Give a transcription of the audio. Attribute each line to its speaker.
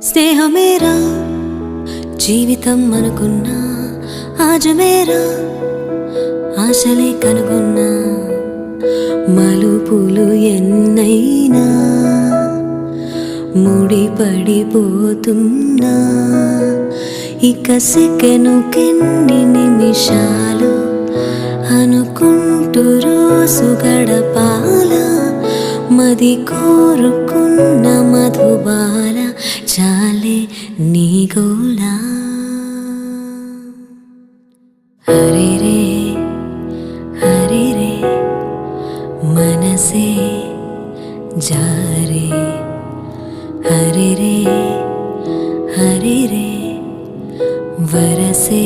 Speaker 1: స్నేహమేరా జీవితం అనుకున్నా, ఆజమేరా ఆశలే కనుగొన్నా. మలుపులు ఎన్నైనా ముడిపడిపోతున్నా. ఇక సెకనుకెన్ని నిమిషాలు అనుకుంటూ రోజు గడపాల. మది కోరుకున్న మధుబాల చాలే నీ గోలా. హరే రే హరే రే మనసే జారే. హరే రే హరే రే వరసే